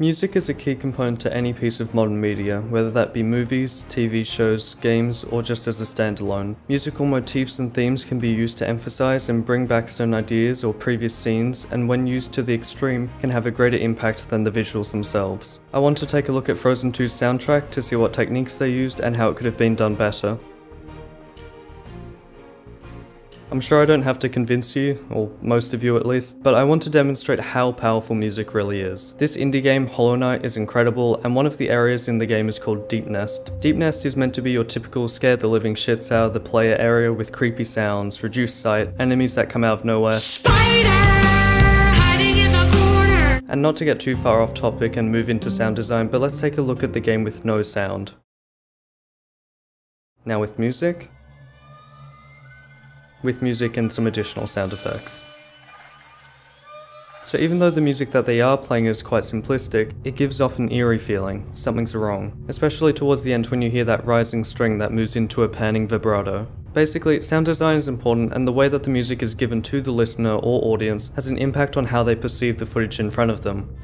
Music is a key component to any piece of modern media, whether that be movies, TV shows, games, or just as a standalone. Musical motifs and themes can be used to emphasize and bring back certain ideas or previous scenes, and when used to the extreme, can have a greater impact than the visuals themselves. I want to take a look at Frozen 2's soundtrack to see what techniques they used and how it could have been done better. I'm sure I don't have to convince you, or most of you at least, but I want to demonstrate how powerful music really is. This indie game, Hollow Knight, is incredible, and one of the areas in the game is called Deep Nest. Deep Nest is meant to be your typical scare the living shits out of the player area with creepy sounds, reduced sight, enemies that come out of nowhere. Spider! Hiding in the corner! And not to get too far off topic and move into sound design, but let's take a look at the game with no sound. Now with music and some additional sound effects. So even though the music that they are playing is quite simplistic, it gives off an eerie feeling, something's wrong, especially towards the end when you hear that rising string that moves into a panning vibrato. Basically, sound design is important, and the way that the music is given to the listener or audience has an impact on how they perceive the footage in front of them.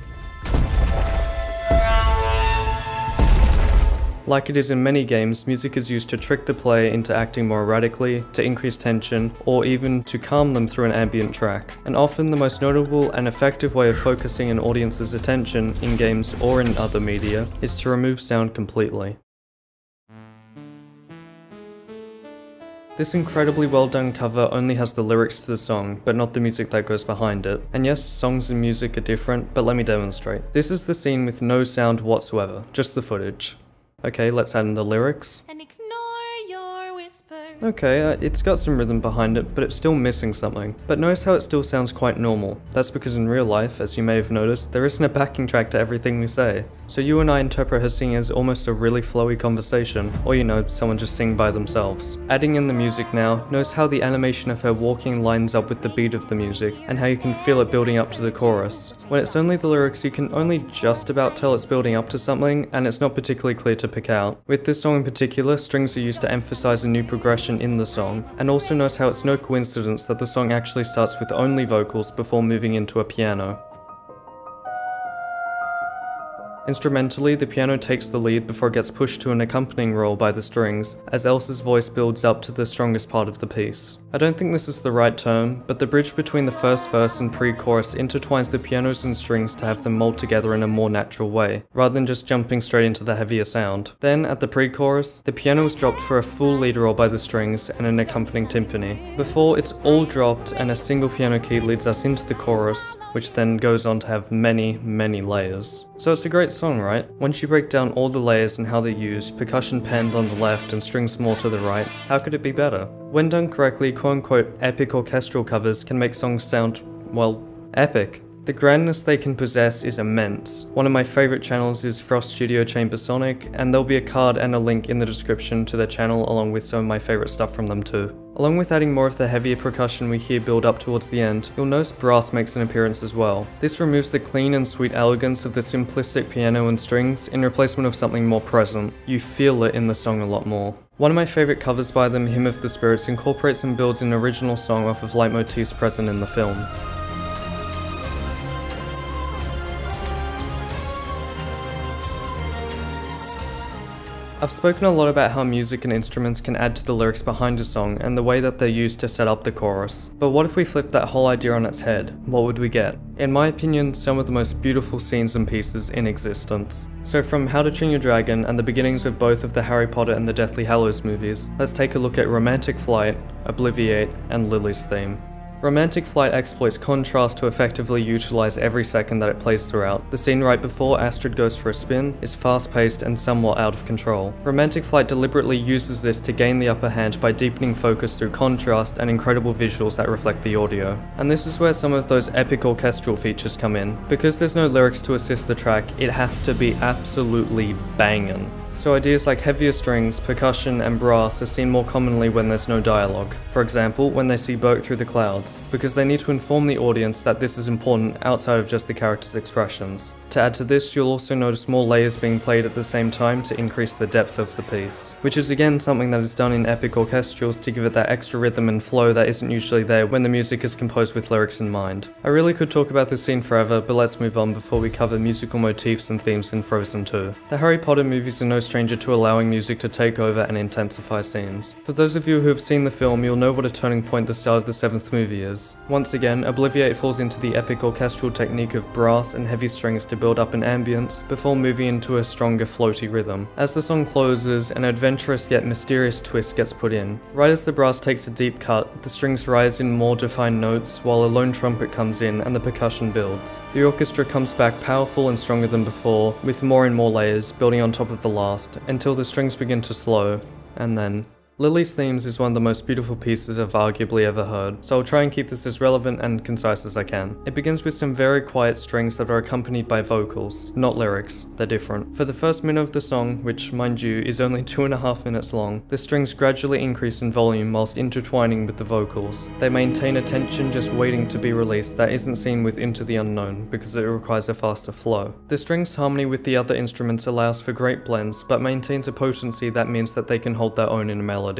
Like it is in many games, music is used to trick the player into acting more erratically, to increase tension, or even to calm them through an ambient track. And often the most notable and effective way of focusing an audience's attention in games or in other media is to remove sound completely. This incredibly well done cover only has the lyrics to the song, but not the music that goes behind it. And yes, songs and music are different, but let me demonstrate. This is the scene with no sound whatsoever, just the footage. Okay, let's add in the lyrics. And ignore your whispers. Okay, it's got some rhythm behind it, but it's still missing something. But notice how it still sounds quite normal. That's because in real life, as you may have noticed, there isn't a backing track to everything we say. So you and I interpret her singing as almost a really flowy conversation, or you know, someone just singing by themselves. Adding in the music now, notice how the animation of her walking lines up with the beat of the music, and how you can feel it building up to the chorus. When it's only the lyrics, you can only just about tell it's building up to something, and it's not particularly clear to pick out. With this song in particular, strings are used to emphasize a new progression in the song, and also notice how it's no coincidence that the song actually starts with only vocals before moving into a piano. Instrumentally, the piano takes the lead before it gets pushed to an accompanying role by the strings, as Elsa's voice builds up to the strongest part of the piece. I don't think this is the right term, but the bridge between the first verse and pre-chorus intertwines the pianos and strings to have them mold together in a more natural way, rather than just jumping straight into the heavier sound. Then, at the pre-chorus, the piano is dropped for a full lead roll by the strings and an accompanying timpani. Before, it's all dropped and a single piano key leads us into the chorus, which then goes on to have many, many layers. So it's a great song, right? Once you break down all the layers and how they're used, percussion penned on the left and strings more to the right, how could it be better? When done correctly, quote-unquote epic orchestral covers can make songs sound, well, epic. The grandness they can possess is immense. One of my favourite channels is Frost Studio Chamber Sonic, and there'll be a card and a link in the description to their channel along with some of my favourite stuff from them too. Along with adding more of the heavier percussion we hear build up towards the end, you'll notice brass makes an appearance as well. This removes the clean and sweet elegance of the simplistic piano and strings in replacement of something more present. You feel it in the song a lot more. One of my favourite covers by them, Hymn of the Spirits, incorporates and builds an original song off of leitmotifs present in the film. I've spoken a lot about how music and instruments can add to the lyrics behind a song and the way that they're used to set up the chorus. But what if we flipped that whole idea on its head? What would we get? In my opinion, some of the most beautiful scenes and pieces in existence. So from How to Train Your Dragon and the beginnings of both of the Harry Potter and the Deathly Hallows movies, let's take a look at Romantic Flight, Obliviate, and Lily's theme. Romantic Flight exploits contrast to effectively utilize every second that it plays throughout. The scene right before Astrid goes for a spin is fast-paced and somewhat out of control. Romantic Flight deliberately uses this to gain the upper hand by deepening focus through contrast and incredible visuals that reflect the audio. And this is where some of those epic orchestral features come in. Because there's no lyrics to assist the track, it has to be absolutely bangin'. So ideas like heavier strings, percussion, and brass are seen more commonly when there's no dialogue. For example, when they see Burke through the clouds, because they need to inform the audience that this is important outside of just the character's expressions. To add to this, you'll also notice more layers being played at the same time to increase the depth of the piece, which is again something that is done in epic orchestrals to give it that extra rhythm and flow that isn't usually there when the music is composed with lyrics in mind. I really could talk about this scene forever, but let's move on before we cover musical motifs and themes in Frozen 2. The Harry Potter movies are no stranger to allowing music to take over and intensify scenes. For those of you who have seen the film, you'll know what a turning point the start of the 7th movie is. Once again, Obliviate falls into the epic orchestral technique of brass and heavy strings to build up an ambience before moving into a stronger floaty rhythm. As the song closes, an adventurous yet mysterious twist gets put in. Right as the brass takes a deep cut, the strings rise in more defined notes while a lone trumpet comes in and the percussion builds. The orchestra comes back powerful and stronger than before, with more and more layers building on top of the last, until the strings begin to slow, and then Lily's themes is one of the most beautiful pieces I've arguably ever heard, so I'll try and keep this as relevant and concise as I can. It begins with some very quiet strings that are accompanied by vocals, not lyrics, they're different. For the first minute of the song, which mind you is only 2.5 minutes long, the strings gradually increase in volume whilst intertwining with the vocals. They maintain a tension just waiting to be released that isn't seen with Into the Unknown because it requires a faster flow. The strings' harmony with the other instruments allows for great blends, but maintains a potency that means that they can hold their own in a melody.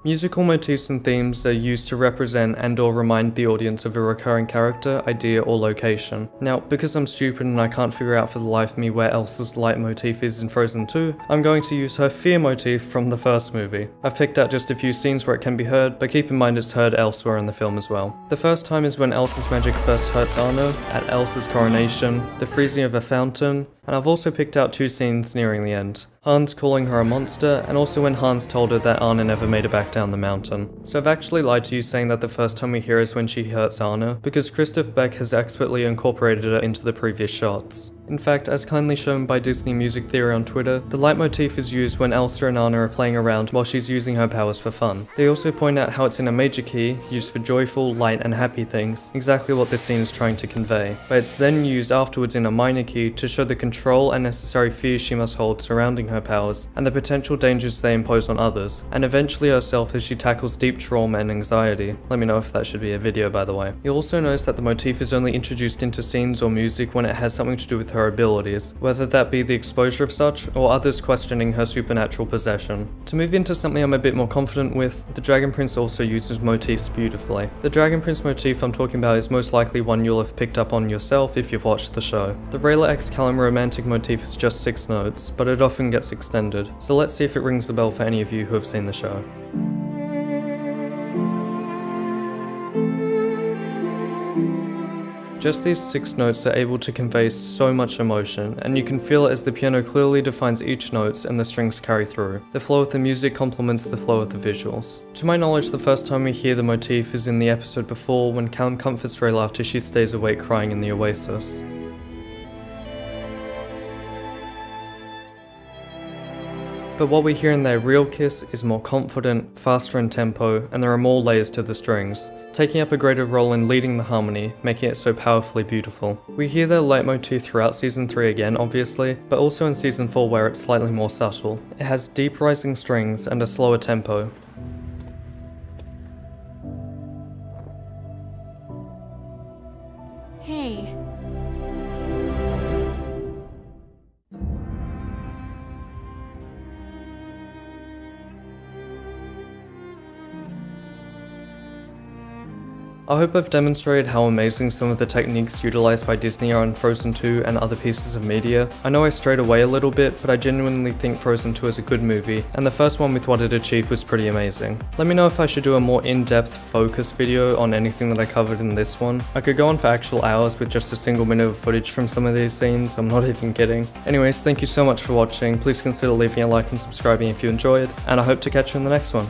Musical motifs and themes are used to represent and or remind the audience of a recurring character, idea, or location. Now, because I'm stupid and I can't figure out for the life of me where Elsa's light motif is in Frozen 2, I'm going to use her fear motif from the first movie. I've picked out just a few scenes where it can be heard, but keep in mind it's heard elsewhere in the film as well. The first time is when Elsa's magic first hurts Anna, at Elsa's coronation, the freezing of a fountain, and I've also picked out 2 scenes nearing the end. Hans calling her a monster, and also when Hans told her that Anna never made it back down the mountain. So I've actually lied to you saying that the first time we hear is when she hurts Anna, because Christoph Beck has expertly incorporated it into the previous shots. In fact, as kindly shown by Disney Music Theory on Twitter, the leitmotif is used when Elsa and Anna are playing around while she's using her powers for fun. They also point out how it's in a major key, used for joyful, light, and happy things, exactly what this scene is trying to convey, but it's then used afterwards in a minor key to show the control and necessary fear she must hold surrounding her powers, and the potential dangers they impose on others, and eventually herself as she tackles deep trauma and anxiety. Let me know if that should be a video, by the way. You'll also notice that the motif is only introduced into scenes or music when it has something to do with her abilities, whether that be the exposure of such, or others questioning her supernatural possession. To move into something I'm a bit more confident with, the Dragon Prince also uses motifs beautifully. The Dragon Prince motif I'm talking about is most likely one you'll have picked up on yourself if you've watched the show. The Rayla X Callum romantic motif is just 6 notes, but it often gets extended, so let's see if it rings a bell for any of you who have seen the show. Just these 6 notes are able to convey so much emotion, and you can feel it as the piano clearly defines each note and the strings carry through. The flow of the music complements the flow of the visuals. To my knowledge, the first time we hear the motif is in the episode before when Callum comforts Rayla after she stays awake crying in the oasis. But what we hear in their real kiss is more confident, faster in tempo, and there are more layers to the strings, taking up a greater role in leading the harmony, making it so powerfully beautiful. We hear their leitmotif throughout Season 3 again, obviously, but also in Season 4 where it's slightly more subtle. It has deep rising strings and a slower tempo. Hey. I hope I've demonstrated how amazing some of the techniques utilized by Disney are in Frozen 2 and other pieces of media. I know I strayed away a little bit, but I genuinely think Frozen 2 is a good movie, and the first one with what it achieved was pretty amazing. Let me know if I should do a more in-depth focus video on anything that I covered in this one. I could go on for actual hours with just a single minute of footage from some of these scenes, I'm not even kidding. Anyways, thank you so much for watching, please consider leaving a like and subscribing if you enjoyed, and I hope to catch you in the next one.